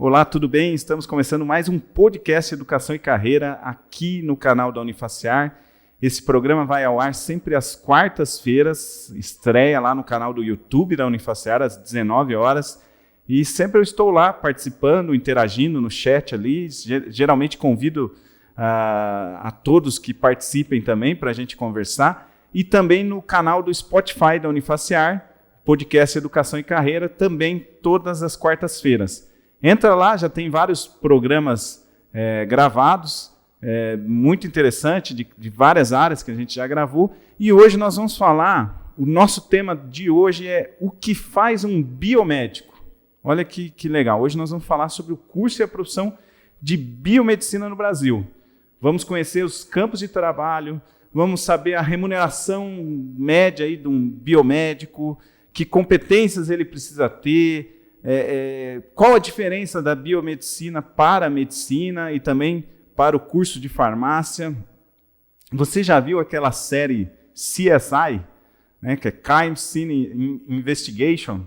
Olá, tudo bem? Estamos começando mais um podcast Educação e Carreira aqui no canal da Unifacear. Esse programa vai ao ar sempre às quartas-feiras, estreia lá no canal do YouTube da Unifacear às 19 horas. E sempre eu estou lá participando, interagindo no chat ali. Geralmente convido a todos que participem também para a gente conversar. E também no canal do Spotify da Unifacear, podcast Educação e Carreira, também todas as quartas-feiras. Entra lá, já tem vários programas gravados, muito interessante, de várias áreas que a gente já gravou. E hoje nós vamos falar, o nosso tema de hoje é o que faz um biomédico. Olha que legal, hoje nós vamos falar sobre o curso e a profissão de biomedicina no Brasil. Vamos conhecer os campos de trabalho, vamos saber a remuneração média aí de um biomédico, que competências ele precisa ter, qual a diferença da biomedicina para a medicina e também para o curso de farmácia. Você já viu aquela série CSI, né, que é Crime Scene Investigation?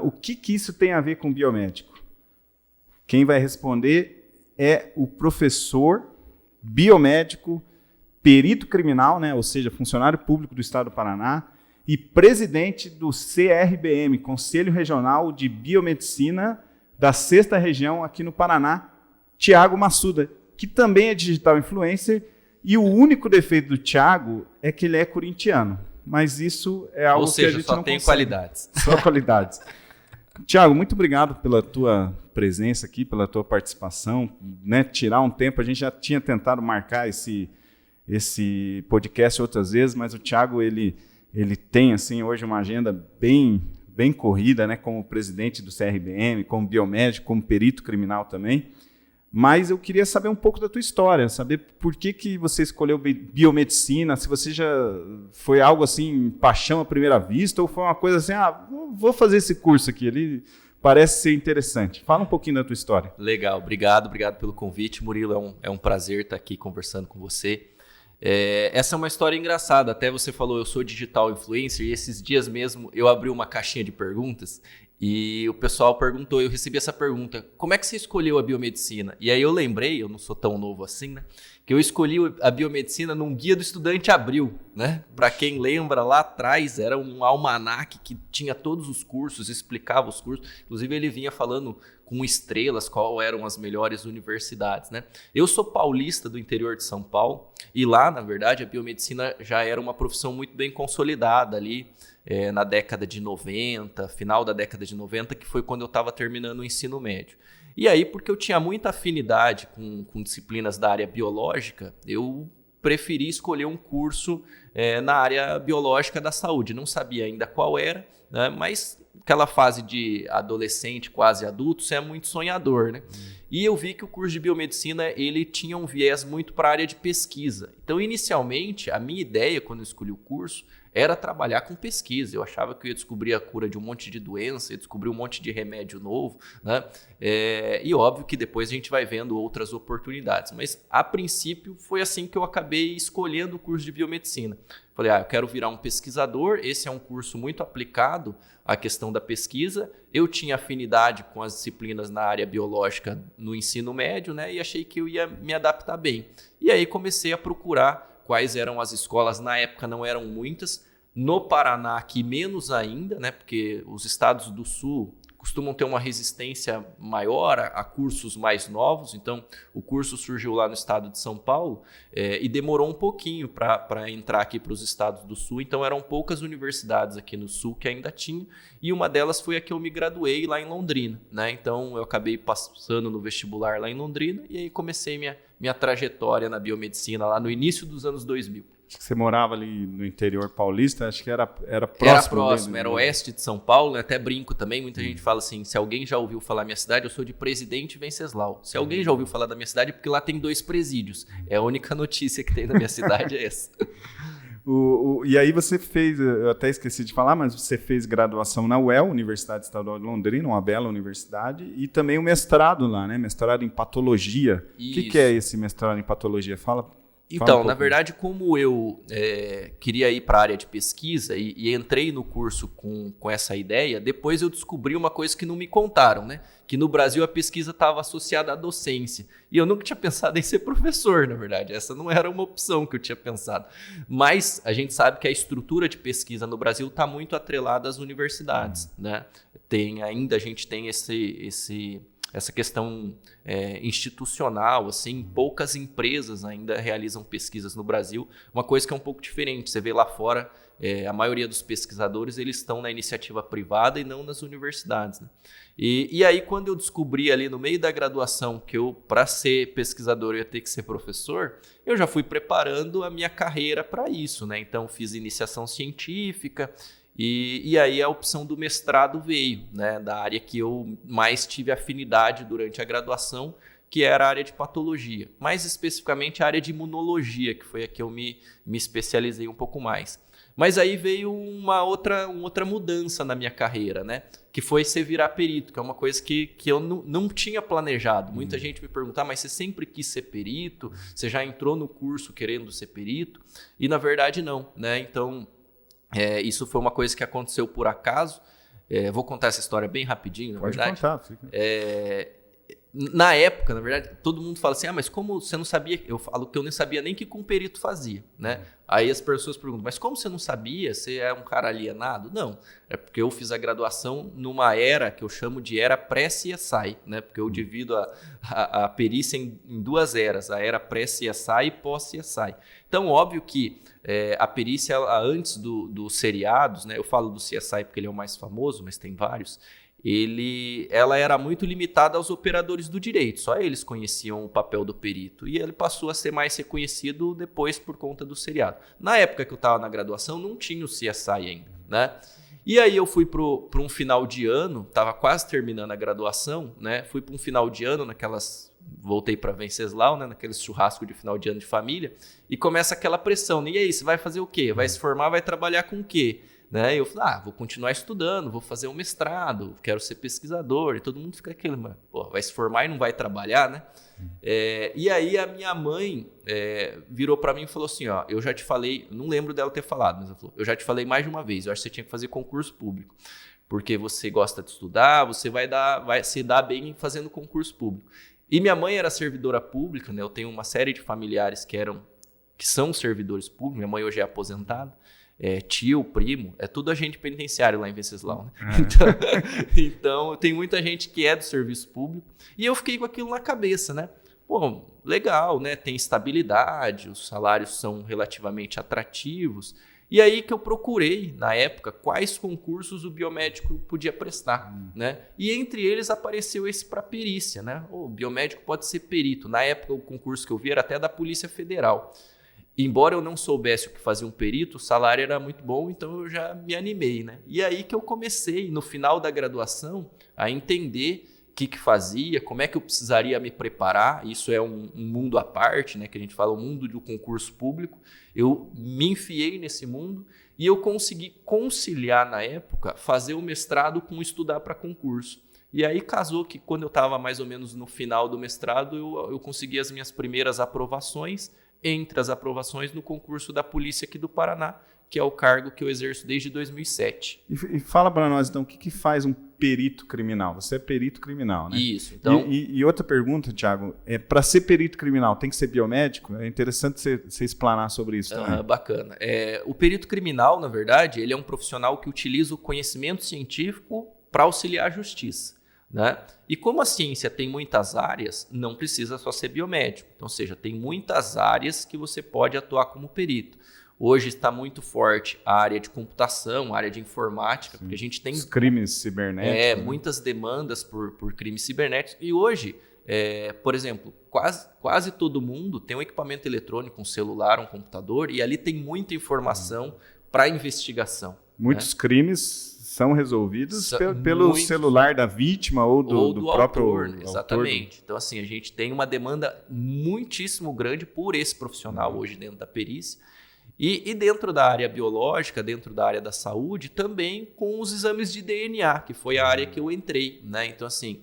O que isso tem a ver com biomédico? Quem vai responder é o professor biomédico, perito criminal, né, ou seja, funcionário público do Estado do Paraná, e presidente do CRBM, Conselho Regional de Biomedicina da 6ª Região aqui no Paraná, Thiago Massuda, que também é digital influencer, e o único defeito do Thiago é que ele é corintiano, mas isso é algo que a gente não consegue. Ou seja, só tem qualidades. Só qualidades. Thiago, muito obrigado pela tua presença aqui, pela tua participação, né? Tirar um tempo, a gente já tinha tentado marcar esse podcast outras vezes, mas o Thiago, ele tem assim, hoje uma agenda bem corrida, né, como presidente do CRBM, como biomédico, como perito criminal também. Mas eu queria saber um pouco da tua história, saber por que você escolheu biomedicina, se você já foi algo assim, paixão à primeira vista, ou foi uma coisa assim, vou fazer esse curso aqui, ele parece ser interessante. Fala um pouquinho da tua história. Legal, obrigado pelo convite, Murilo, é um prazer estar aqui conversando com você. Essa é uma história engraçada, até você falou, eu sou digital influencer, e esses dias mesmo eu abri uma caixinha de perguntas e o pessoal perguntou, eu recebi essa pergunta, como é que você escolheu a biomedicina? E aí eu lembrei, eu não sou tão novo assim, né, que eu escolhi a biomedicina num Guia do Estudante Abril, né? Para quem lembra, lá atrás era um almanaque que tinha todos os cursos, explicava os cursos, inclusive ele vinha falando com estrelas qual eram as melhores universidades, né? Eu sou paulista do interior de São Paulo e lá, na verdade, a biomedicina já era uma profissão muito bem consolidada ali na década de 90, final da década de 90, que foi quando eu estava terminando o ensino médio. E aí, porque eu tinha muita afinidade com disciplinas da área biológica, eu preferi escolher um curso na área biológica da saúde. Não sabia ainda qual era, né? Mas aquela fase de adolescente, quase adulto, você é muito sonhador, né? E eu vi que o curso de biomedicina ele tinha um viés muito para a área de pesquisa. Então, inicialmente, a minha ideia, quando eu escolhi o curso, era trabalhar com pesquisa. Eu achava que eu ia descobrir a cura de um monte de doença, ia descobrir um monte de remédio novo, né? E óbvio que depois a gente vai vendo outras oportunidades. Mas, a princípio, foi assim que eu acabei escolhendo o curso de biomedicina. Falei, eu quero virar um pesquisador, esse é um curso muito aplicado à questão da pesquisa. Eu tinha afinidade com as disciplinas na área biológica no ensino médio, né? E achei que eu ia me adaptar bem. E aí comecei a procurar quais eram as escolas, na época não eram muitas, no Paraná aqui menos ainda, né, porque os estados do sul costumam ter uma resistência maior a cursos mais novos, então o curso surgiu lá no estado de São Paulo e demorou um pouquinho para entrar aqui para os estados do sul, então eram poucas universidades aqui no sul que ainda tinham, e uma delas foi a que eu me graduei lá em Londrina, né? Então eu acabei passando no vestibular lá em Londrina e aí comecei minha trajetória na biomedicina lá no início dos anos 2000. Acho que você morava ali no interior paulista, acho que era próximo. Era próximo, era oeste de São Paulo, né? Até brinco também, muita gente fala assim, se alguém já ouviu falar da minha cidade, eu sou de Presidente Venceslau. Se alguém já ouviu falar da minha cidade, é porque lá tem 2 presídios. É a única notícia que tem da minha cidade é essa. E aí você fez, eu até esqueci de falar, mas você fez graduação na UEL, Universidade Estadual de Londrina, uma bela universidade, e também o mestrado lá, né? Mestrado em patologia. O que é esse mestrado em patologia? Fala Então, na verdade, como eu queria ir para a área de pesquisa e entrei no curso com essa ideia, depois eu descobri uma coisa que não me contaram, né? Que no Brasil a pesquisa estava associada à docência. E eu nunca tinha pensado em ser professor, na verdade. Essa não era uma opção que eu tinha pensado. Mas a gente sabe que a estrutura de pesquisa no Brasil está muito atrelada às universidades, né? A gente tem essa questão institucional, assim, poucas empresas ainda realizam pesquisas no Brasil, uma coisa que é um pouco diferente. Você vê lá fora, a maioria dos pesquisadores eles estão na iniciativa privada e não nas universidades, né? E aí, quando eu descobri ali no meio da graduação que para ser pesquisador, eu ia ter que ser professor, eu já fui preparando a minha carreira para isso, né? Então, fiz iniciação científica. E aí a opção do mestrado veio, né, da área que eu mais tive afinidade durante a graduação, que era a área de patologia. Mais especificamente a área de imunologia, que foi a que eu me especializei um pouco mais. Mas aí veio uma outra mudança na minha carreira, né? Que foi você virar perito, que é uma coisa que eu não tinha planejado. Muita gente me pergunta, mas você sempre quis ser perito? Você já entrou no curso querendo ser perito? E na verdade não, né? Então... isso foi uma coisa que aconteceu por acaso. Vou contar essa história bem rapidinho, na verdade. Pode contar. Na época, na verdade, todo mundo fala assim, mas como você não sabia? Eu falo que eu nem sabia nem o que um perito fazia, né? Aí as pessoas perguntam, mas como você não sabia? Você é um cara alienado? Não, é porque eu fiz a graduação numa era que eu chamo de era pré-CSI, né? Porque eu divido a perícia em duas eras, a era pré-CSI e pós-CSI. Então, óbvio que a perícia, antes dos seriados, né? Eu falo do CSI porque ele é o mais famoso, mas tem vários. Ela era muito limitada aos operadores do direito, só eles conheciam o papel do perito, e ele passou a ser mais reconhecido depois por conta do seriado. Na época que eu estava na graduação não tinha o CSI ainda, né? E aí eu fui para um final de ano, estava quase terminando a graduação, né? Fui para um final de ano voltei para Venceslau, né? Naquele churrasco de final de ano de família, e começa aquela pressão, e aí, você vai fazer o quê? Vai se formar, vai trabalhar com o quê? Né? Eu falei, vou continuar estudando, vou fazer um mestrado, quero ser pesquisador, e todo mundo fica aquele, vai se formar e não vai trabalhar, né? E aí a minha mãe virou para mim e falou assim, eu já te falei, não lembro dela ter falado, mas ela falou, eu já te falei mais de uma vez, eu acho que você tinha que fazer concurso público, porque você gosta de estudar, você vai se dar bem fazendo concurso público. E minha mãe era servidora pública, né? Eu tenho uma série de familiares que são servidores públicos, minha mãe hoje é aposentada, tio, primo, é tudo agente penitenciário lá em Venceslau, né? Então, tem muita gente que é do serviço público e eu fiquei com aquilo na cabeça, né? Pô, legal, né? Tem estabilidade, os salários são relativamente atrativos. E aí que eu procurei, na época, quais concursos o biomédico podia prestar, né? E entre eles apareceu esse para perícia, né? O biomédico pode ser perito. Na época, o concurso que eu vi era até da Polícia Federal. Embora eu não soubesse o que fazia um perito, o salário era muito bom, então eu já me animei, né? E aí que eu comecei, no final da graduação, a entender o que fazia, como é que eu precisaria me preparar. Isso é um mundo à parte, né? Que a gente fala, o mundo do concurso público. Eu me enfiei nesse mundo e eu consegui conciliar, na época, fazer o mestrado com estudar para concurso. E aí casou que quando eu estava mais ou menos no final do mestrado, eu consegui as minhas primeiras aprovações, entre as aprovações no concurso da Polícia aqui do Paraná, que é o cargo que eu exerço desde 2007. E fala para nós, então, o que faz um perito criminal? Você é perito criminal, né? Isso. Então... E outra pergunta, Thiago, para ser perito criminal, tem que ser biomédico? É interessante você explanar sobre isso também. Bacana. O perito criminal, na verdade, ele é um profissional que utiliza o conhecimento científico para auxiliar a justiça, né? E como a ciência tem muitas áreas, não precisa só ser biomédico. Então, ou seja, tem muitas áreas que você pode atuar como perito. Hoje está muito forte a área de computação, a área de informática, porque a gente tem... Os crimes cibernéticos. Né? Muitas demandas por crimes cibernéticos. E hoje, por exemplo, quase todo mundo tem um equipamento eletrônico, um celular, um computador, e ali tem muita informação para investigação. Muitos crimes são resolvidos pelo celular da vítima ou do próprio autor, né? Exatamente. Então, assim, a gente tem uma demanda muitíssimo grande por esse profissional hoje dentro da perícia. E dentro da área biológica, dentro da área da saúde, também com os exames de DNA, que foi a área que eu entrei, né? Então, assim,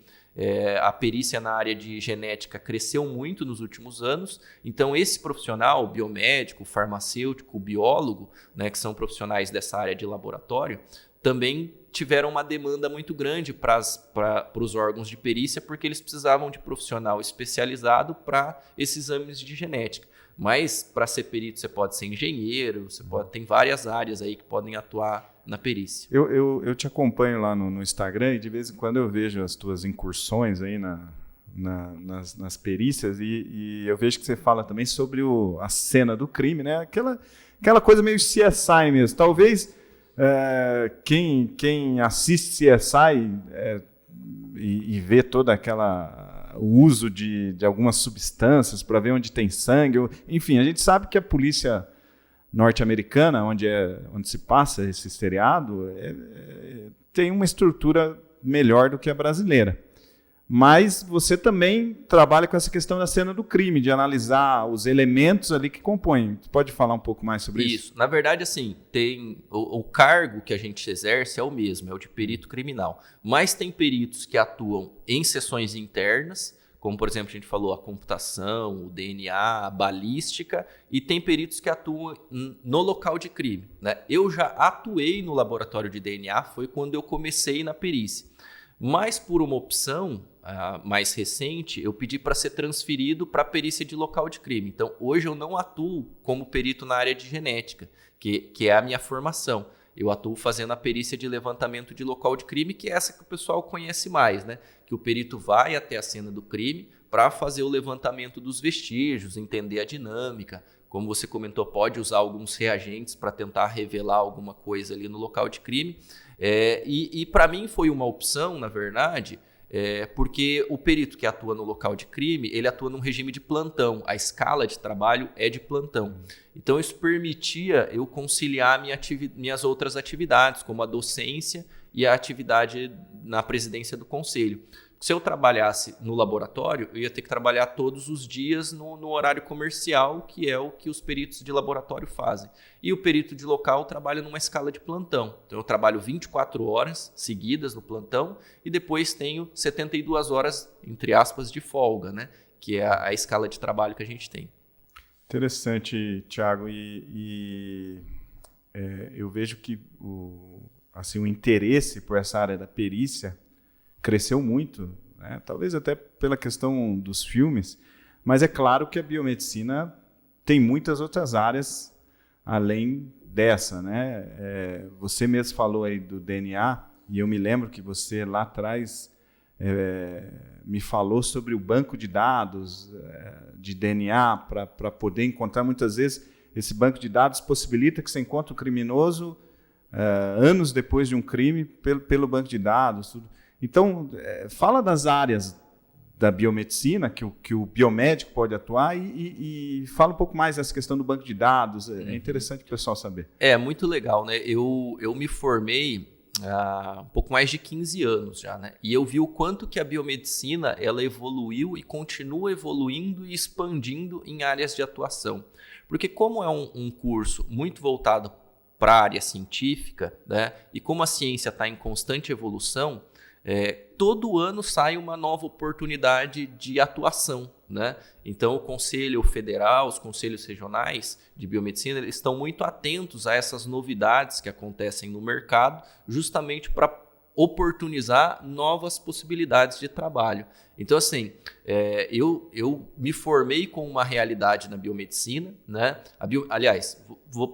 A perícia na área de genética cresceu muito nos últimos anos, então esse profissional, o biomédico, o farmacêutico, o biólogo, né, que são profissionais dessa área de laboratório, também tiveram uma demanda muito grande para os órgãos de perícia, porque eles precisavam de profissional especializado para esses exames de genética. Mas para ser perito você pode ser engenheiro, tem várias áreas aí que podem atuar na perícia. Eu te acompanho lá no Instagram e de vez em quando eu vejo as tuas incursões aí nas perícias e eu vejo que você fala também sobre a cena do crime, né? Aquela coisa meio CSI mesmo. Talvez quem assiste CSI e vê toda o uso de algumas substâncias para ver onde tem sangue, enfim, a gente sabe que a polícia norte-americana, onde se passa esse seriado, tem uma estrutura melhor do que a brasileira. Mas você também trabalha com essa questão da cena do crime, de analisar os elementos ali que compõem. Você pode falar um pouco mais sobre isso? Isso. Na verdade, assim, tem o cargo que a gente exerce é o mesmo, é o de perito criminal. Mas tem peritos que atuam em seções internas, como, por exemplo, a gente falou a computação, o DNA, a balística, e tem peritos que atuam no local de crime, né? Eu já atuei no laboratório de DNA, foi quando eu comecei na perícia. Mas por uma opção mais recente, eu pedi para ser transferido para a perícia de local de crime. Então, hoje eu não atuo como perito na área de genética, que é a minha formação. Eu atuo fazendo a perícia de levantamento de local de crime, que é essa que o pessoal conhece mais, né? Que o perito vai até a cena do crime para fazer o levantamento dos vestígios, entender a dinâmica. Como você comentou, pode usar alguns reagentes para tentar revelar alguma coisa ali no local de crime. E para mim foi uma opção, na verdade, porque o perito que atua no local de crime, ele atua num regime de plantão. A escala de trabalho é de plantão. Então isso permitia eu conciliar minhas outras atividades, como a docência e a atividade na presidência do conselho. Se eu trabalhasse no laboratório, eu ia ter que trabalhar todos os dias no horário comercial, que é o que os peritos de laboratório fazem. E o perito de local trabalha numa escala de plantão. Então eu trabalho 24 horas seguidas no plantão e depois tenho 72 horas, entre aspas, de folga, né? Que é a escala de trabalho que a gente tem. Interessante, Thiago. Eu vejo que o interesse por essa área da perícia cresceu muito, né? Talvez até pela questão dos filmes, mas é claro que a biomedicina tem muitas outras áreas além dessa, né? Você mesmo falou aí do DNA, e eu me lembro que você lá atrás me falou sobre o banco de dados de DNA para poder encontrar. Muitas vezes esse banco de dados possibilita que você encontre o criminoso anos depois de um crime pelo banco de dados, tudo. Então, fala das áreas da biomedicina que o biomédico pode atuar e fala um pouco mais dessa questão do banco de dados. É interessante o pessoal saber. É muito legal, né? Eu me formei há um pouco mais de 15 anos já, né? E eu vi o quanto que a biomedicina ela evoluiu e continua evoluindo e expandindo em áreas de atuação. Porque como é um curso muito voltado para a área científica, né? E como a ciência está em constante evolução, todo ano sai uma nova oportunidade de atuação, né? Então, o Conselho Federal, os conselhos regionais de biomedicina, eles estão muito atentos a essas novidades que acontecem no mercado, justamente para oportunizar novas possibilidades de trabalho. Então, assim, eu me formei com uma realidade na biomedicina, né? Aliás, vou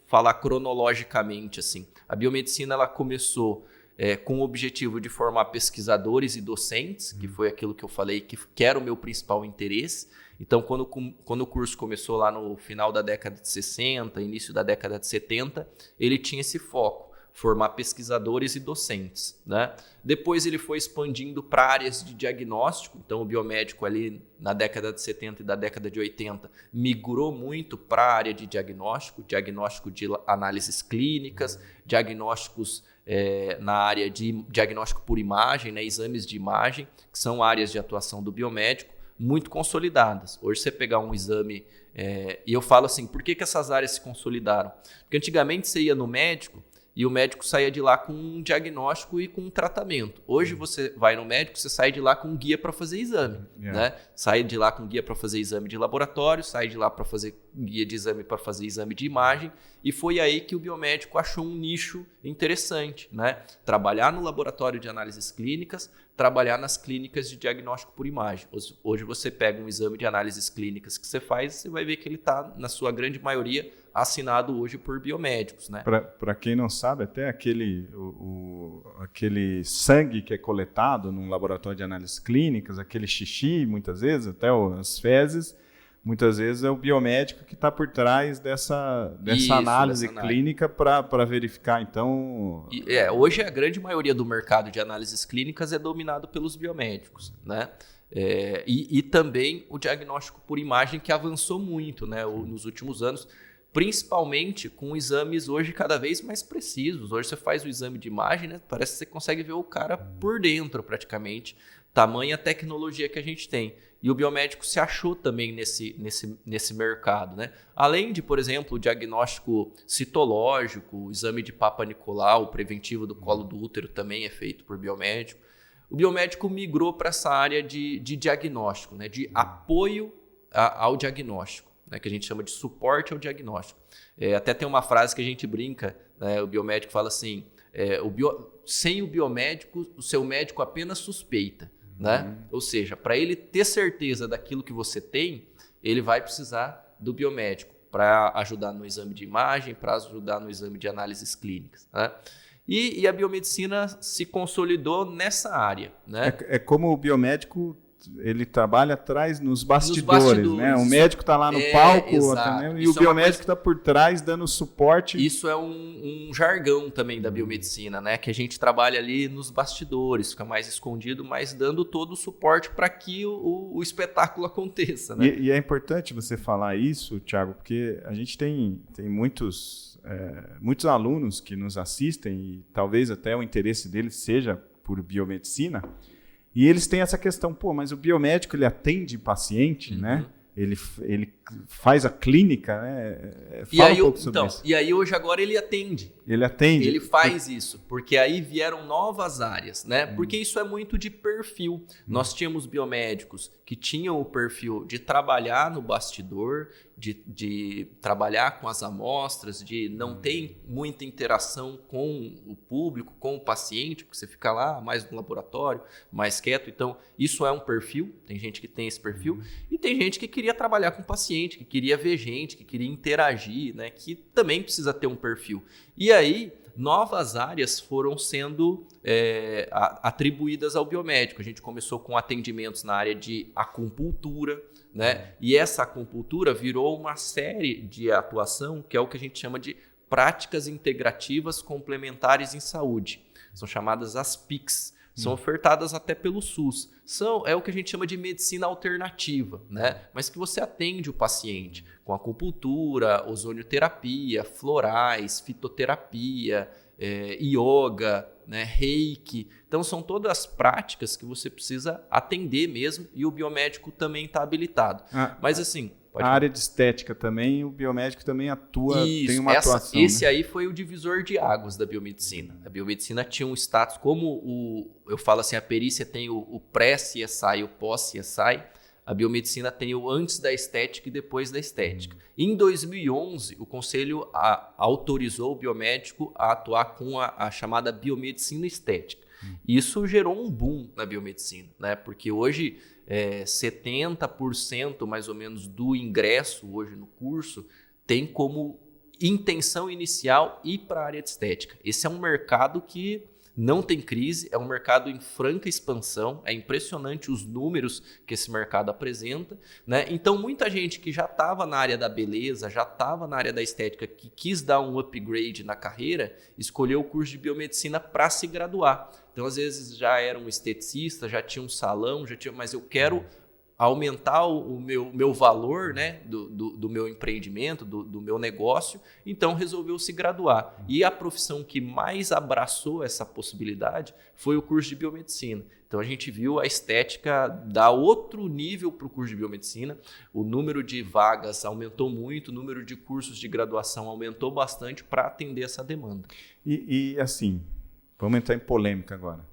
falar cronologicamente, assim. A biomedicina ela começou com o objetivo de formar pesquisadores e docentes, que foi aquilo que eu falei que era o meu principal interesse. Então, quando o curso começou lá no final da década de 60, início da década de 70, ele tinha esse foco, formar pesquisadores e docentes, né? Depois ele foi expandindo para áreas de diagnóstico. Então, o biomédico ali na década de 70 e da década de 80 migrou muito para a área de diagnóstico de análises clínicas, diagnósticos na área de diagnóstico por imagem, né, exames de imagem, que são áreas de atuação do biomédico muito consolidadas. Hoje você pegar um exame, e eu falo assim, por que essas áreas se consolidaram? Porque antigamente você ia no médico e o médico saía de lá com um diagnóstico e com um tratamento. Hoje você vai no médico, você sai de lá com um guia para fazer exame, né? Sai de lá com guia para fazer exame de laboratório, sai de lá para fazer guia de exame para fazer exame de imagem, e foi aí que o biomédico achou um nicho interessante, né? Trabalhar no laboratório de análises clínicas, trabalhar nas clínicas de diagnóstico por imagem. Hoje você pega um exame de análises clínicas que você faz, você vai ver que ele está, na sua grande maioria, assinado hoje por biomédicos, né? Para quem não sabe, até aquele sangue que é coletado num laboratório de análises clínicas, aquele xixi, muitas vezes, até as fezes, muitas vezes é o biomédico que está por trás dessa análise clínica para verificar, então... Hoje a grande maioria do mercado de análises clínicas é dominado pelos biomédicos, né? E também o diagnóstico por imagem, que avançou muito, né, nos últimos anos, principalmente com exames hoje cada vez mais precisos. Hoje você faz o exame de imagem, né, parece que você consegue ver o cara por dentro praticamente, tamanha tecnologia que a gente tem. E o biomédico se achou também nesse mercado, né? Além de, por exemplo, o diagnóstico citológico, o exame de Papa Nicolau, o preventivo do colo do útero também é feito por biomédico. O biomédico migrou para essa área de diagnóstico, né? De apoio ao diagnóstico, né? Que a gente chama de suporte ao diagnóstico. Até tem uma frase que a gente brinca, né? O biomédico fala assim, sem o biomédico, o seu médico apenas suspeita. Né? Ou seja, para ele ter certeza daquilo que você tem, ele vai precisar do biomédico para ajudar no exame de imagem, para ajudar no exame de análises clínicas. Né? E a biomedicina se consolidou nessa área. Né? É como o biomédico, ele trabalha atrás nos bastidores, né? O médico está lá no palco, e o biomédico está por trás dando suporte. Isso é um jargão também da biomedicina, né? Que a gente trabalha ali nos bastidores, fica mais escondido, mas dando todo o suporte para que o espetáculo aconteça. Né? E é importante você falar isso, Thiago, porque a gente tem muitos alunos que nos assistem e talvez até o interesse deles seja por biomedicina. E eles têm essa questão, mas o biomédico ele atende paciente, né? Ele faz a clínica, né? Fala um pouco sobre isso. E aí hoje agora ele atende. Ele atende. Ele faz isso, porque aí vieram novas áreas, né? Porque isso é muito de perfil. Nós tínhamos biomédicos que tinham o perfil de trabalhar no bastidor, de trabalhar com as amostras, de não ter muita interação com o público, com o paciente, porque você fica lá mais no laboratório, mais quieto. Então, isso é um perfil. Tem gente que tem esse perfil. E tem gente que queria trabalhar com paciente, que queria ver gente, que queria interagir, né? Que também precisa ter um perfil. E aí, novas áreas foram sendo atribuídas ao biomédico. A gente começou com atendimentos na área de acupuntura, né? E essa acupuntura virou uma série de atuação que é o que a gente chama de práticas integrativas complementares em saúde. São chamadas as PICs. São ofertadas até pelo SUS. É o que a gente chama de medicina alternativa, né? Mas que você atende o paciente com acupuntura, ozonioterapia, florais, fitoterapia, yoga, né? Reiki. Então são todas práticas que você precisa atender mesmo e o biomédico também está habilitado. Mas assim... A área de estética também, o biomédico também atua, tem uma atuação. Esse aí foi o divisor de águas da biomedicina. A biomedicina tinha um status, como eu falo assim, a perícia tem o pré-CSI e o pós-CSI, a biomedicina tem o antes da estética e depois da estética. Em 2011, o Conselho autorizou o biomédico a atuar com a chamada biomedicina estética. Isso gerou um boom na biomedicina, né? Porque hoje 70% mais ou menos do ingresso hoje no curso tem como intenção inicial ir para a área de estética. Esse é um mercado que não tem crise, é um mercado em franca expansão, é impressionante os números que esse mercado apresenta, né? Então muita gente que já estava na área da beleza, já estava na área da estética, que quis dar um upgrade na carreira, escolheu o curso de biomedicina para se graduar. Então às vezes já era um esteticista, já tinha um salão, mas eu quero aumentar o meu valor, né, do meu empreendimento, do meu negócio, então resolveu se graduar. E a profissão que mais abraçou essa possibilidade foi o curso de biomedicina. Então a gente viu a estética dar outro nível para o curso de biomedicina, o número de vagas aumentou muito, o número de cursos de graduação aumentou bastante para atender essa demanda. E assim, vamos entrar em polêmica agora.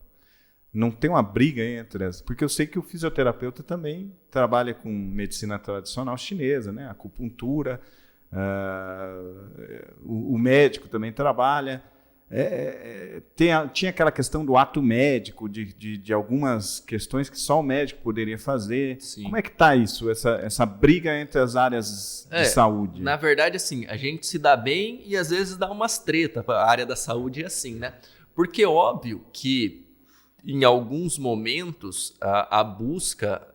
Não tem uma briga entre as... Porque eu sei que o fisioterapeuta também trabalha com medicina tradicional chinesa, né? Acupuntura, o médico também trabalha. Tinha aquela questão do ato médico, de algumas questões que só o médico poderia fazer. Sim. Como é que está isso, essa briga entre as áreas de saúde? Na verdade, assim, a gente se dá bem e às vezes dá umas tretas. A área da saúde é assim, né? Porque é óbvio que em alguns momentos a busca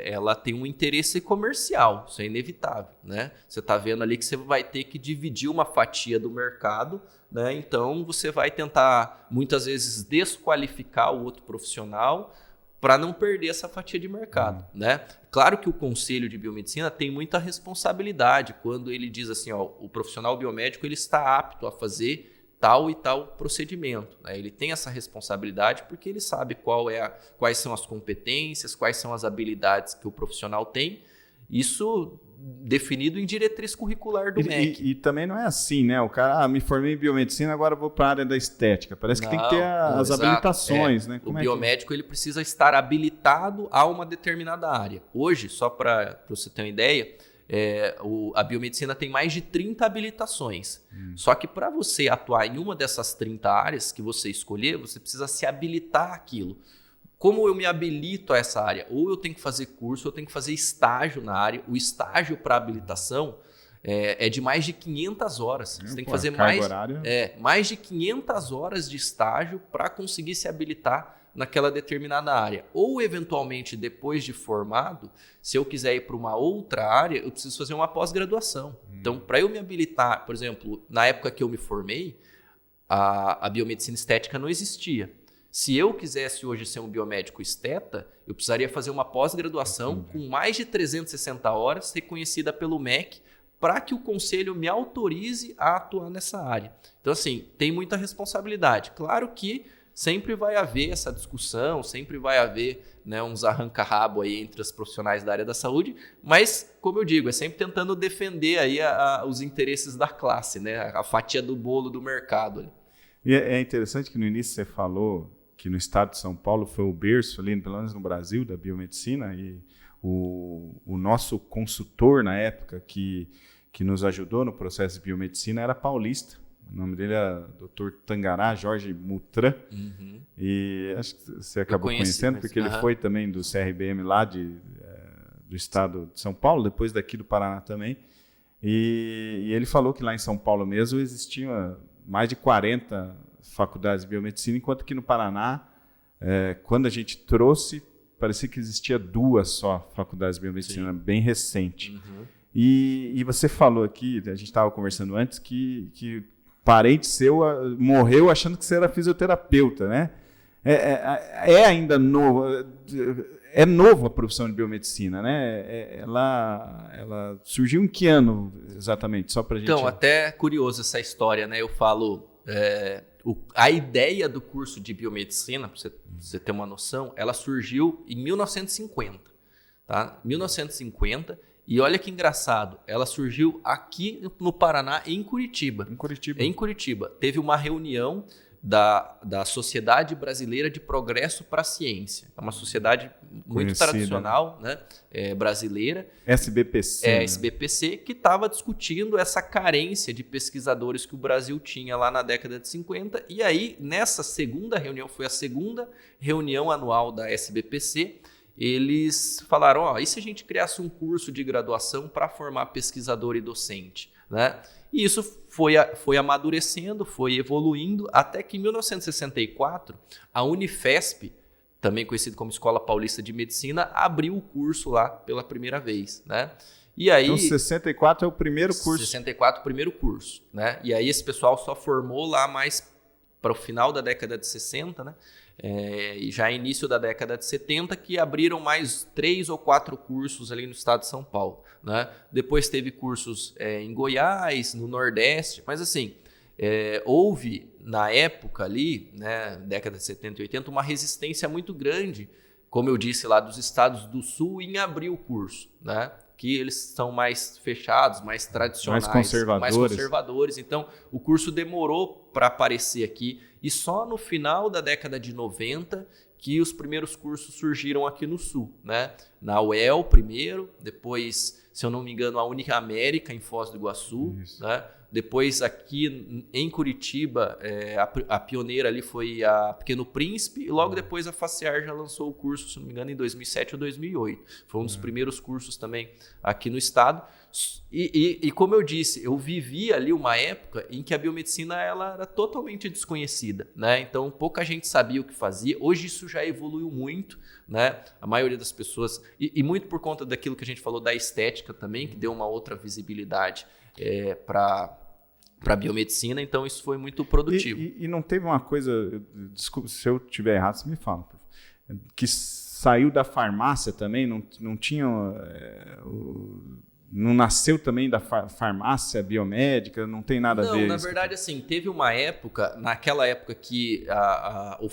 ela tem um interesse comercial, isso é inevitável, né? Você está vendo ali que você vai ter que dividir uma fatia do mercado, né? Então você vai tentar muitas vezes desqualificar o outro profissional para não perder essa fatia de mercado, né? Claro que o Conselho de Biomedicina tem muita responsabilidade quando ele diz assim, ó, o profissional biomédico ele está apto a fazer tal e tal procedimento, né? Ele tem essa responsabilidade porque ele sabe quais são as competências, quais são as habilidades que o profissional tem, isso definido em diretriz curricular do MEC. E também não é assim, né? O cara, me formei em biomedicina, agora vou para a área da estética. Parece que tem que ter as habilitações, né? O biomédico ele precisa estar habilitado a uma determinada área. Hoje, só para você ter uma ideia, a biomedicina tem mais de 30 habilitações. Só que para você atuar em uma dessas 30 áreas que você escolher, você precisa se habilitar àquilo. Como eu me habilito a essa área? Ou eu tenho que fazer curso, ou eu tenho que fazer estágio na área. O estágio para habilitação é de mais de 500 horas. Você tem que fazer mais de 500 horas de estágio para conseguir se habilitar naquela determinada área. Ou, eventualmente, depois de formado, se eu quiser ir para uma outra área, eu preciso fazer uma pós-graduação. Então, para eu me habilitar, por exemplo, na época que eu me formei, a biomedicina estética não existia. Se eu quisesse hoje ser um biomédico esteta, eu precisaria fazer uma pós-graduação com mais de 360 horas, reconhecida pelo MEC, para que o conselho me autorize a atuar nessa área. Então, assim, tem muita responsabilidade. Claro que sempre vai haver essa discussão, sempre vai haver, né, uns arranca-rabo aí entre os profissionais da área da saúde, mas, como eu digo, é sempre tentando defender aí os interesses da classe, né, a fatia do bolo do mercado. E é interessante que no início você falou que no estado de São Paulo foi o berço, ali, pelo menos no Brasil, da biomedicina, e o nosso consultor na época que nos ajudou no processo de biomedicina era paulista. O nome dele era Dr. Tangará Jorge Mutran. E acho que você acabou conhecendo, porque ele foi também do CRBM lá do estado de São Paulo, depois daqui do Paraná também. E ele falou que lá em São Paulo mesmo existiam mais de 40 faculdades de biomedicina, enquanto que no Paraná, quando a gente trouxe, parecia que existia 2 só faculdades de biomedicina, bem recente. E você falou aqui, a gente estava conversando antes, que parente seu morreu achando que você era fisioterapeuta, né? Ainda novo, é novo a profissão de biomedicina, né? Ela surgiu em que ano exatamente? Só pra gente... Então, até curioso essa história, né? Eu falo, a ideia do curso de biomedicina, para você ter uma noção, ela surgiu em 1950, tá? 1950. E olha que engraçado, ela surgiu aqui no Paraná, em Curitiba. Em Curitiba. Teve uma reunião da Sociedade Brasileira de Progresso para a Ciência. É uma sociedade muito tradicional, né? Brasileira. SBPC. SBPC, que estava discutindo essa carência de pesquisadores que o Brasil tinha lá na década de 50. E aí, nessa segunda reunião, foi a segunda reunião anual da SBPC, eles falaram, e se a gente criasse um curso de graduação para formar pesquisador e docente, né? E isso foi amadurecendo, foi evoluindo, até que em 1964, a Unifesp, também conhecida como Escola Paulista de Medicina, abriu o curso lá pela primeira vez, né? E aí, então, 64 é o primeiro curso. 64 é o primeiro curso, né? E aí esse pessoal só formou lá mais para o final da década de 60, né? E já início da década de 70 que abriram mais 3 ou 4 cursos ali no estado de São Paulo, né? Depois teve cursos em Goiás, no Nordeste, mas assim, houve na época ali, né, década de 70 e 80, uma resistência muito grande, como eu disse lá, dos estados do Sul em abrir o curso, né? Que eles são mais fechados, mais tradicionais, mais conservadores. Então, o curso demorou para aparecer aqui e só no final da década de 90 que os primeiros cursos surgiram aqui no Sul, né? Na UEL primeiro, depois, se eu não me engano, a Única América em Foz do Iguaçu, né? Depois aqui em Curitiba, a pioneira ali foi a Pequeno Príncipe e logo depois a Facear já lançou o curso, se não me engano, em 2007 ou 2008. Foi um dos primeiros cursos também aqui no estado. E como eu disse, eu vivi ali uma época em que a biomedicina ela era totalmente desconhecida, né? Então pouca gente sabia o que fazia. Hoje isso já evoluiu muito, né? A maioria das pessoas, e muito por conta daquilo que a gente falou da estética também, que deu uma outra visibilidade para a biomedicina, então isso foi muito produtivo. E não teve uma coisa, desculpa se eu estiver errado, você me fala, que saiu da farmácia também, não tinha, não nasceu também da farmácia biomédica, não tem nada a ver? Não, na verdade, assim, teve uma época, naquela época que o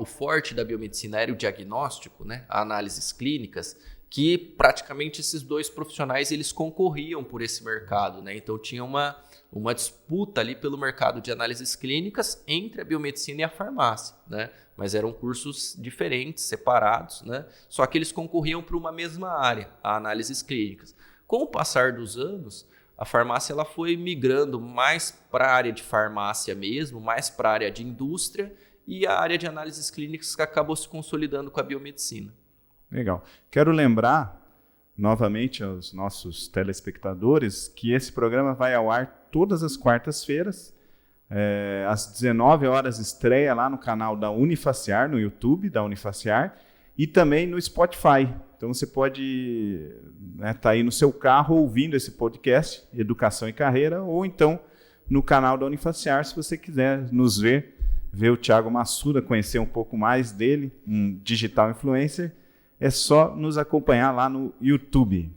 forte da biomedicina era o diagnóstico, né, análises clínicas, que praticamente esses dois profissionais eles concorriam por esse mercado, né? Então tinha uma disputa ali pelo mercado de análises clínicas entre a biomedicina e a farmácia, né? Mas eram cursos diferentes, separados, né? Só que eles concorriam para uma mesma área, a análises clínicas. Com o passar dos anos, a farmácia ela foi migrando mais para a área de farmácia mesmo, mais para a área de indústria, e a área de análises clínicas que acabou se consolidando com a biomedicina. Legal. Quero lembrar novamente aos nossos telespectadores que esse programa vai ao ar todas as quartas-feiras, às 19 horas estreia lá no canal da Unifaciar, no YouTube da Unifaciar, e também no Spotify. Então você pode tá aí no seu carro ouvindo esse podcast, Educação e Carreira, ou então no canal da Unifaciar, se você quiser nos ver o Thiago Massuda, conhecer um pouco mais dele, um digital influencer. É só nos acompanhar lá no YouTube.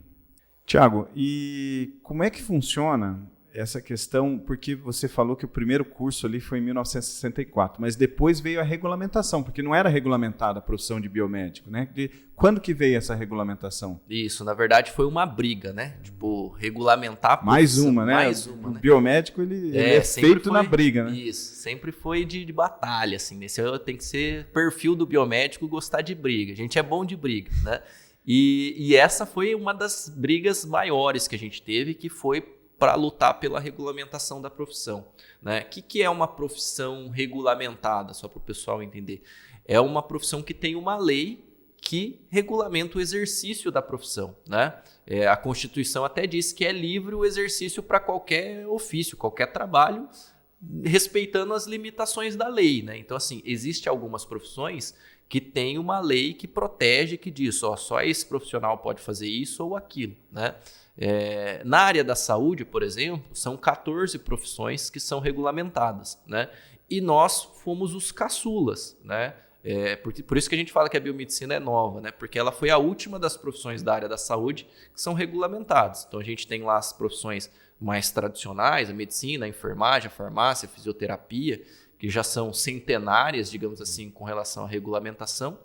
Thiago, e como é que funciona essa questão? Porque você falou que o primeiro curso ali foi em 1964, mas depois veio a regulamentação, porque não era regulamentada a profissão de biomédico, né? Quando que veio essa regulamentação? Isso, na verdade foi uma briga, né? Tipo, regulamentar a profissão. Mais uma, né? O biomédico ele é feito na briga, né? Isso, sempre foi de batalha, assim. Esse tem que ser perfil do biomédico gostar de briga. A gente é bom de briga, né? E essa foi uma das brigas maiores que a gente teve, que foi para lutar pela regulamentação da profissão, né? O que é uma profissão regulamentada, só para o pessoal entender? É uma profissão que tem uma lei que regulamenta o exercício da profissão, né? A Constituição até diz que é livre o exercício para qualquer ofício, qualquer trabalho, respeitando as limitações da lei, né? Então, assim, existem algumas profissões que tem uma lei que protege, que diz, só esse profissional pode fazer isso ou aquilo, né? Na área da saúde, por exemplo, são 14 profissões que são regulamentadas, né? E nós fomos os caçulas, né? Por isso que a gente fala que a biomedicina é nova, né? Porque ela foi a última das profissões da área da saúde que são regulamentadas. Então a gente tem lá as profissões mais tradicionais, a medicina, a enfermagem, a farmácia, a fisioterapia, que já são centenárias, digamos assim, com relação à regulamentação.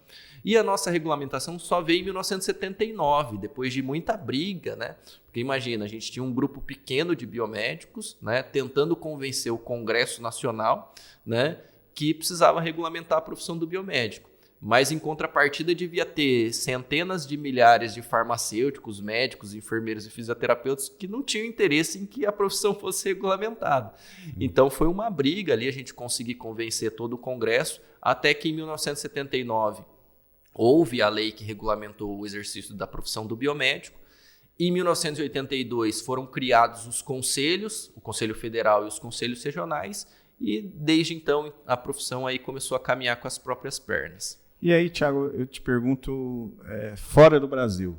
E a nossa regulamentação só veio em 1979, depois de muita briga, né? Porque imagina, a gente tinha um grupo pequeno de biomédicos, né, tentando convencer o Congresso Nacional, né, que precisava regulamentar a profissão do biomédico. Mas, em contrapartida, devia ter centenas de milhares de farmacêuticos, médicos, enfermeiros e fisioterapeutas que não tinham interesse em que a profissão fosse regulamentada. Então, foi uma briga ali, a gente conseguir convencer todo o Congresso, até que em 1979 houve a lei que regulamentou o exercício da profissão do biomédico. Em 1982 foram criados os conselhos, o Conselho Federal e os conselhos regionais, e desde então a profissão aí começou a caminhar com as próprias pernas. E aí, Thiago, eu te pergunto, fora do Brasil,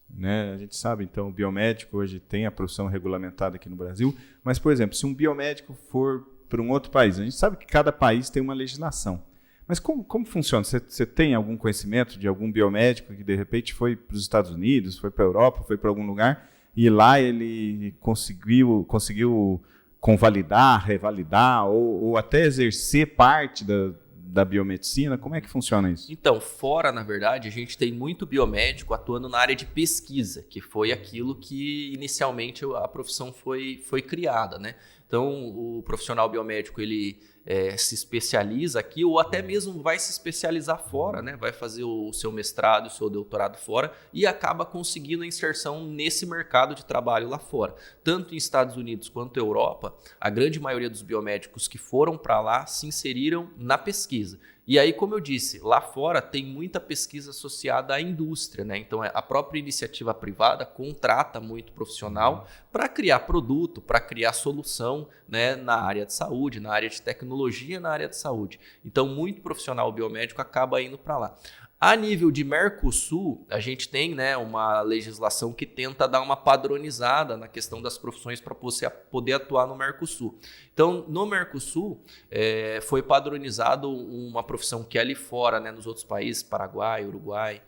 né? A gente sabe, então, o biomédico hoje tem a profissão regulamentada aqui no Brasil, mas, por exemplo, se um biomédico for para um outro país, a gente sabe que cada país tem uma legislação, Mas como funciona? Você tem algum conhecimento de algum biomédico que de repente foi para os Estados Unidos, foi para a Europa, foi para algum lugar e lá ele conseguiu convalidar, revalidar ou até exercer parte da biomedicina? Como é que funciona isso? Então, fora, na verdade, a gente tem muito biomédico atuando na área de pesquisa, que foi aquilo que inicialmente a profissão foi criada, né? Então, o profissional biomédico, ele se especializa aqui ou até mesmo vai se especializar fora, né? Vai fazer o seu mestrado, o seu doutorado fora e acaba conseguindo a inserção nesse mercado de trabalho lá fora. Tanto em Estados Unidos quanto Europa, a grande maioria dos biomédicos que foram para lá se inseriram na pesquisa. E aí, como eu disse, lá fora tem muita pesquisa associada à indústria, né? Então, a própria iniciativa privada contrata muito profissional para criar produto, para criar solução, né, na área de saúde, na área de tecnologia, na área de saúde. Então, muito profissional biomédico acaba indo para lá. A nível de Mercosul, a gente tem, né, uma legislação que tenta dar uma padronizada na questão das profissões para você poder atuar no Mercosul. Então, no Mercosul, foi padronizado uma profissão que ali fora, né, nos outros países, Paraguai, Uruguai,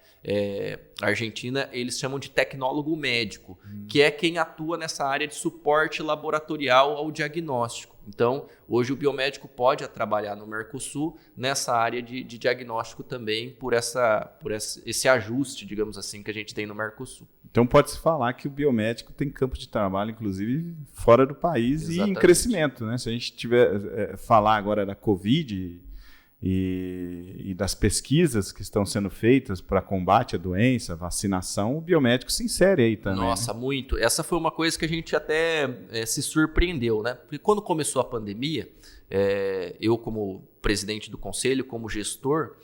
Argentina, eles chamam de tecnólogo médico, que é quem atua nessa área de suporte laboratorial ao diagnóstico. Então, hoje o biomédico pode trabalhar no Mercosul nessa área de diagnóstico também por esse ajuste, digamos assim, que a gente tem no Mercosul. Então pode-se falar que o biomédico tem campo de trabalho, inclusive, fora do país. Exatamente. E em crescimento, né? Se a gente tiver falar agora da Covid e das pesquisas que estão sendo feitas para combate à doença, vacinação, o biomédico se insere aí também. Nossa, né? Muito. Essa foi uma coisa que a gente até se surpreendeu, né? Porque quando começou a pandemia, eu como presidente do conselho, como gestor,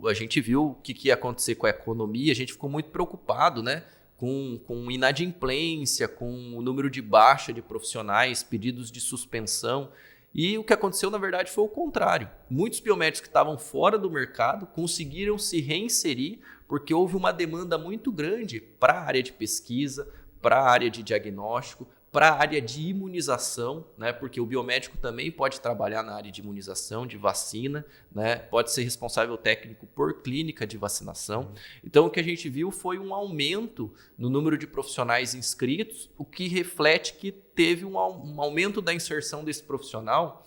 a gente viu o que ia acontecer com a economia, a gente ficou muito preocupado, né? Com inadimplência, com o número de baixa de profissionais, pedidos de suspensão. E o que aconteceu, na verdade, foi o contrário. Muitos biomédicos que estavam fora do mercado conseguiram se reinserir porque houve uma demanda muito grande para a área de pesquisa, para a área de diagnóstico, para a área de imunização, né? Porque o biomédico também pode trabalhar na área de imunização, de vacina, né? Pode ser responsável técnico por clínica de vacinação. Então, o que a gente viu foi um aumento no número de profissionais inscritos, o que reflete que teve um aumento da inserção desse profissional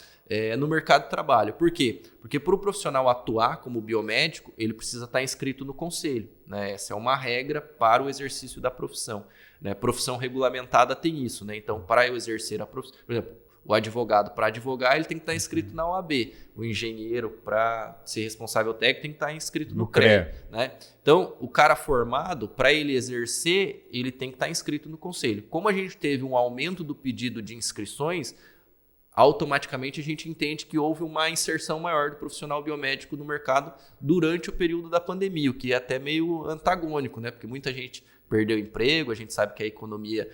no mercado de trabalho. Por quê? Porque para o profissional atuar como biomédico, ele precisa estar inscrito no conselho, né? Essa é uma regra para o exercício da profissão, né? Profissão regulamentada tem isso, né? Então, para eu exercer a profissão, por exemplo, o advogado, para advogar, ele tem que estar inscrito na OAB. O engenheiro, para ser responsável técnico, tem que estar inscrito no CREA, né? Então, o cara formado, para ele exercer, ele tem que estar inscrito no conselho. Como a gente teve um aumento do pedido de inscrições, automaticamente a gente entende que houve uma inserção maior do profissional biomédico no mercado durante o período da pandemia, o que é até meio antagônico, né? Porque muita gente perdeu emprego, a gente sabe que a economia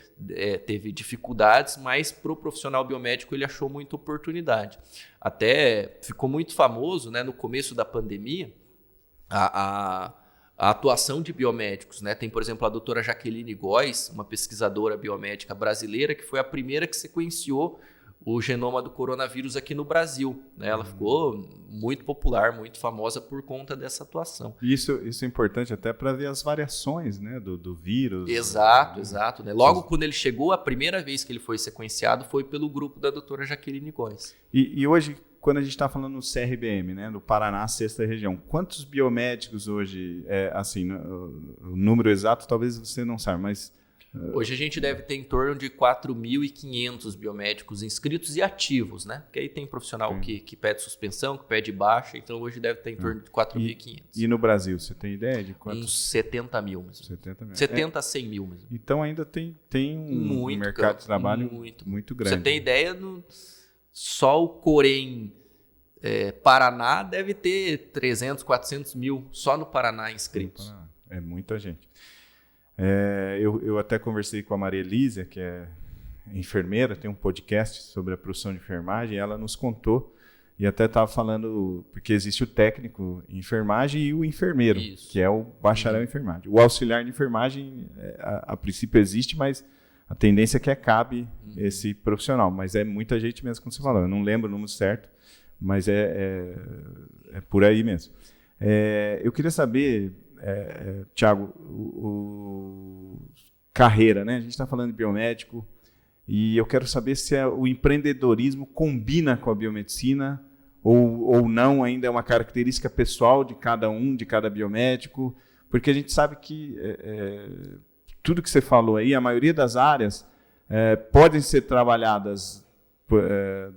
teve dificuldades, mas para o profissional biomédico ele achou muita oportunidade. Até ficou muito famoso, né, no começo da pandemia, a atuação de biomédicos, né? Tem, por exemplo, a doutora Jaqueline Góes, uma pesquisadora biomédica brasileira, que foi a primeira que sequenciou o genoma do coronavírus aqui no Brasil, né? Ela ficou muito popular, muito famosa por conta dessa atuação. Isso é importante até para ver as variações, né, do vírus. Exato. Né? Logo quando ele chegou, a primeira vez que ele foi sequenciado foi pelo grupo da doutora Jaqueline Góes. E hoje, quando a gente está falando no CRBM, né, do Paraná, 6ª região, quantos biomédicos hoje, assim, o número exato talvez você não saiba, mas... Hoje a gente deve ter em torno de 4.500 biomédicos inscritos e ativos, né? Porque aí tem profissional que pede suspensão, que pede baixa, então hoje deve ter em torno de 4.500. E no Brasil, você tem ideia de quantos? Uns 70 mil mesmo. 70 a 100 mil mesmo. Então ainda tem um mercado de trabalho muito grande. Você tem ideia, só o Corém Paraná deve ter 300, 400 mil só no Paraná inscritos. É muita gente. Eu até conversei com a Maria Elísia, que é enfermeira, tem um podcast sobre a profissão de enfermagem, e ela nos contou, e até estava falando, porque existe o técnico em enfermagem e o enfermeiro, Isso. que é o bacharel em enfermagem. O auxiliar de enfermagem, a princípio existe, mas a tendência é que acabe esse profissional, mas é muita gente mesmo, como você falou, eu não lembro o número certo, mas é por aí mesmo. Eu queria saber, Thiago, carreira, né? A gente está falando de biomédico e eu quero saber se o empreendedorismo combina com a biomedicina ou não, ainda é uma característica pessoal de cada biomédico, porque a gente sabe que tudo que você falou aí, a maioria das áreas podem ser trabalhadas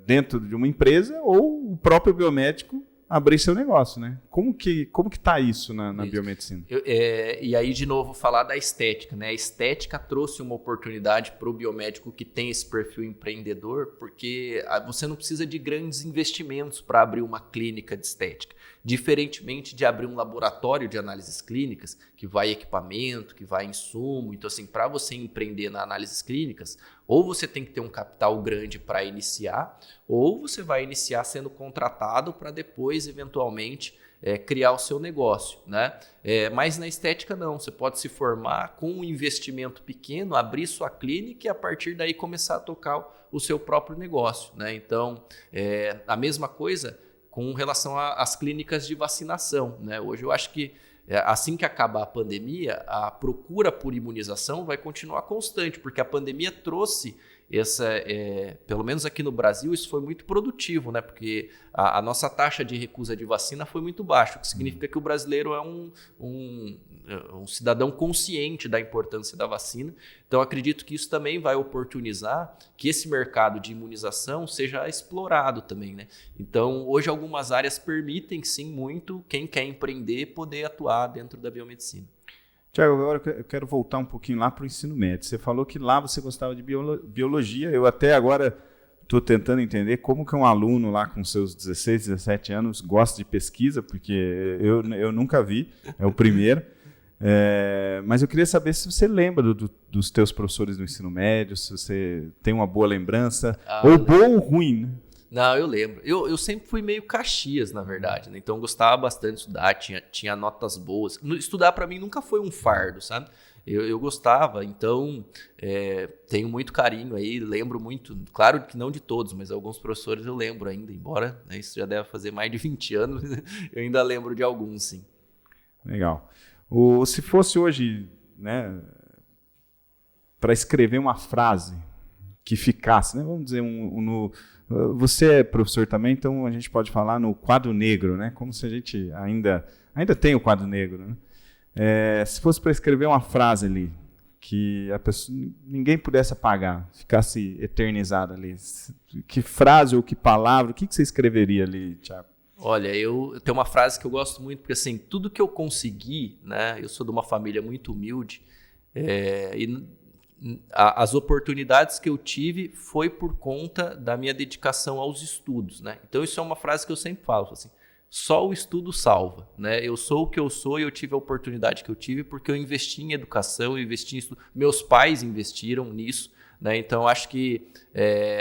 dentro de uma empresa ou o próprio biomédico abrir seu negócio, né? Como que tá isso na biomedicina? E aí, de novo, falar da estética, né? A estética trouxe uma oportunidade para o biomédico que tem esse perfil empreendedor, porque você não precisa de grandes investimentos para abrir uma clínica de estética. Diferentemente de abrir um laboratório de análises clínicas, que vai equipamento, que vai insumo. Então, assim, para você empreender na análises clínicas, ou você tem que ter um capital grande para iniciar, ou você vai iniciar sendo contratado para depois, eventualmente, criar o seu negócio, né? Mas na estética não, você pode se formar com um investimento pequeno, abrir sua clínica e a partir daí começar a tocar o seu próprio negócio, né? Então, a mesma coisa com relação às clínicas de vacinação, né? Hoje eu acho que assim que acabar a pandemia, a procura por imunização vai continuar constante, porque a pandemia trouxe pelo menos aqui no Brasil, isso foi muito produtivo, né? Porque a nossa taxa de recusa de vacina foi muito baixa, o que significa que o brasileiro é um cidadão consciente da importância da vacina. Então, acredito que isso também vai oportunizar que esse mercado de imunização seja explorado também, né? Então, hoje algumas áreas permitem, sim, muito quem quer empreender poder atuar dentro da biomedicina. Tiago, agora eu quero voltar um pouquinho lá para o ensino médio. Você falou que lá você gostava de biologia. Eu até agora estou tentando entender como que um aluno lá com seus 16, 17 anos gosta de pesquisa, porque eu nunca vi, é o primeiro. Mas eu queria saber se você lembra dos teus professores do ensino médio, se você tem uma boa lembrança, ou boa ou ruim, né? Não, eu lembro. Eu sempre fui meio Caxias, na verdade, né? Então eu gostava bastante de estudar, tinha notas boas. Estudar para mim nunca foi um fardo, sabe? Eu gostava, então tenho muito carinho aí, lembro muito, claro que não de todos, mas alguns professores eu lembro ainda, embora isso já deve fazer mais de 20 anos, eu ainda lembro de alguns, sim. Legal. Se fosse hoje, né, para escrever uma frase que ficasse, né, vamos dizer, você é professor também, então a gente pode falar no quadro negro, né? Como se a gente ainda tem o quadro negro, né? Se fosse para escrever uma frase ali que ninguém pudesse apagar, ficasse eternizada ali, que frase ou que palavra, o que você escreveria ali, Thiago? Olha, eu tenho uma frase que eu gosto muito, porque assim, tudo que eu consegui, né? Eu sou de uma família muito humilde, e as oportunidades que eu tive foi por conta da minha dedicação aos estudos, né? Então isso é uma frase que eu sempre falo, assim, só o estudo salva, né? Eu sou o que eu sou e eu tive a oportunidade que eu tive porque eu investi em educação, eu investi em estudo, meus pais investiram nisso, né? Então acho que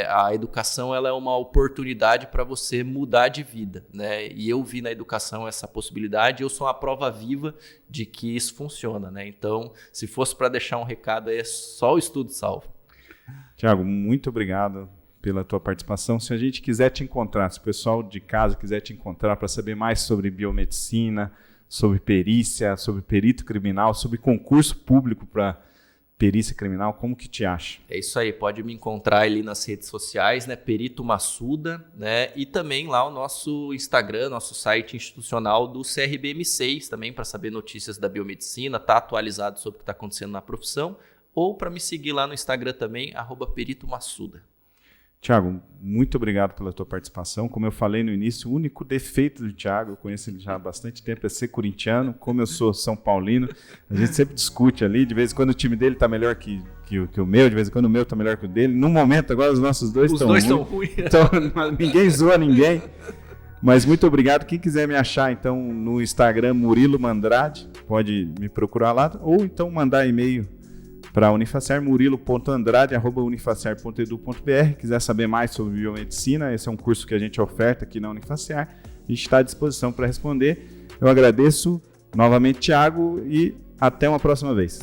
a educação ela é uma oportunidade para você mudar de vida, né? E eu vi na educação essa possibilidade, eu sou uma prova viva de que isso funciona, né? Então, se fosse para deixar um recado, só o estudo salva. Tiago, muito obrigado pela tua participação. Se a gente quiser te encontrar, se o pessoal de casa quiser te encontrar para saber mais sobre biomedicina, sobre perícia, sobre perito criminal, sobre concurso público para perícia criminal, como que te acha? É isso aí, pode me encontrar ali nas redes sociais, né, Perito Massuda, né, e também lá o nosso Instagram, nosso site institucional do CRBM6 também, para saber notícias da biomedicina, tá atualizado sobre o que está acontecendo na profissão, ou para me seguir lá no Instagram também, @Perito Massuda. Tiago, muito obrigado pela tua participação. Como eu falei no início, o único defeito do Tiago, eu conheço ele já há bastante tempo, é ser corintiano. Como eu sou São Paulino, a gente sempre discute ali. De vez em quando o time dele está melhor que o meu, de vez em quando o meu está melhor que o dele. No momento, agora os nossos dois estão ruins. Os dois estão ruins. Então, ninguém zoa ninguém. Mas muito obrigado. Quem quiser me achar, então, no Instagram, Murilo Mandrade, pode me procurar lá. Ou então mandar e-mail para a Unifacer, murilo.andrade@unifacer.edu.br. Quiser saber mais sobre biomedicina, esse é um curso que a gente oferta aqui na Unifacer. A gente está à disposição para responder. Eu agradeço novamente, Thiago, e até uma próxima vez.